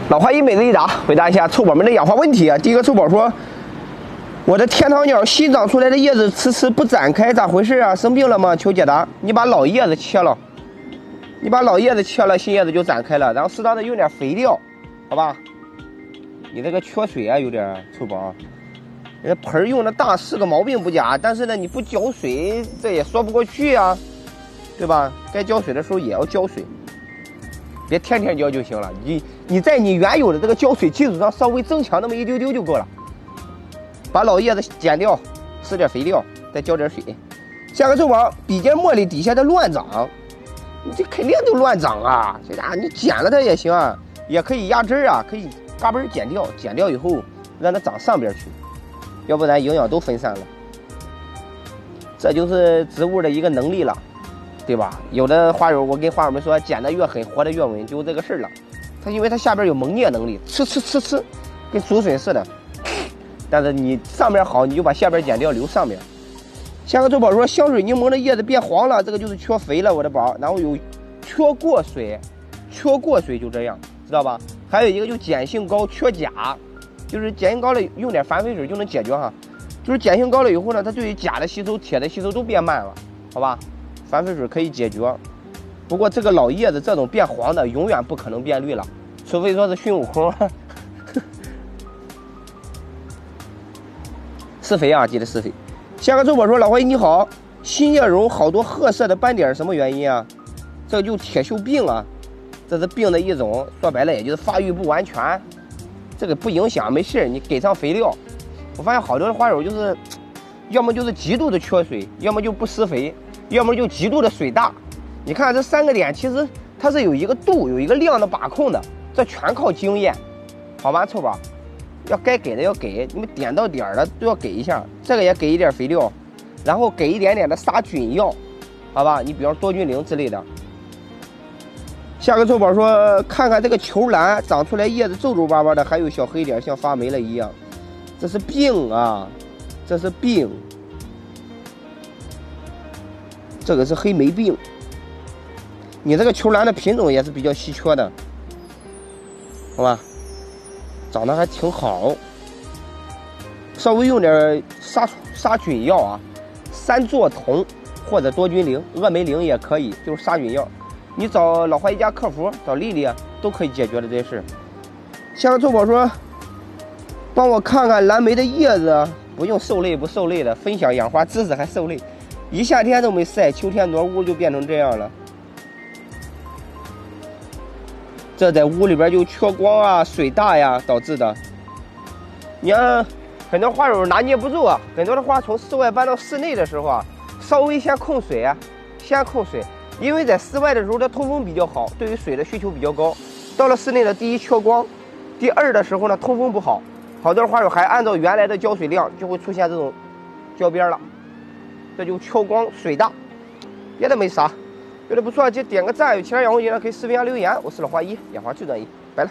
老花一每日一答，回答一下臭宝们的养花问题啊。第一个臭宝说，我的天堂鸟新长出来的叶子迟迟不展开，咋回事啊？生病了吗？求解答。你把老叶子切了，新叶子就展开了，然后适当的用点肥料，好吧？你这个缺水啊，有点臭宝。人家盆用的大是个毛病不假，但是呢，你不浇水，这也说不过去啊，对吧？该浇水的时候也要浇水。别天天浇就行了，你在你原有的这个浇水基础上稍微增强那么一丢丢就够了。把老叶子剪掉，施点肥料，再浇点水。下个臭宝，笔尖茉莉底下的乱长，你这肯定都乱长啊！这家你剪了它也行啊，也可以压枝啊，可以嘎嘣剪掉，剪掉以后让它长上边去，要不然营养都分散了。这就是植物的一个能力了。对吧？有的花友，我跟花友们说，剪得越狠，活得越稳，就这个事儿了。它因为它下边有萌啮能力，吃，跟竹笋似的。但是你上面好，你就把下边剪掉，留上面。下个周宝说，香水柠檬的叶子变黄了，这个就是缺肥了，我的宝。然后有缺过水就这样，知道吧？还有一个就碱性高缺钾，就是碱性高了，用点矾肥水就能解决哈。就是碱性高了以后呢，它对于钾的吸收、铁的吸收都变慢了，好吧？矾肥水可以解决，不过这个老叶子这种变黄的永远不可能变绿了，除非说是孙悟空。施肥啊，记得施肥。下个周宝说，老花姨你好，新叶榕好多褐色的斑点，什么原因啊？这个就铁锈病啊，这是病的一种，说白了也就是发育不完全，这个不影响，没事，你给上肥料。我发现好多的花友就是，要么就是极度的缺水，要么就不施肥。要么就极度的水大，你看这3个点，其实它是有一个度、有一个量的把控的，这全靠经验，好吧，臭宝，要该给的要给，你们点到点了都要给一下，这个也给一点肥料，然后给一点点的杀菌药，好吧，你比方多菌灵之类的。下个臭宝说，看看这个球兰长出来叶子皱皱巴巴的，还有小黑点，像发霉了一样，这是病啊，这是病。这个是黑莓病，你这个球兰的品种也是比较稀缺的，好吧？长得还挺好，稍微用点杀菌药啊，三唑酮或者多菌灵、峨眉灵也可以，就是杀菌药。你找老花一家客服，找丽丽啊，都可以解决的这事。下个臭宝说，帮我看看蓝莓的叶子，不用受累不受累的，分享养花知识还受累。一夏天都没晒，秋天挪屋就变成这样了。这在屋里边就缺光啊、水大呀导致的。你看，很多花友拿捏不住啊，很多的花从室外搬到室内的时候啊，稍微先控水啊，因为在室外的时候它通风比较好，对于水的需求比较高。到了室内呢，第一缺光，第二的时候呢通风不好，好多花友还按照原来的浇水量，就会出现这种浇边了。这就缺光水大，别的没啥，觉得不错就点个赞，有其他养花意见可以视频下留言。我是老花一，养花最专一，拜了。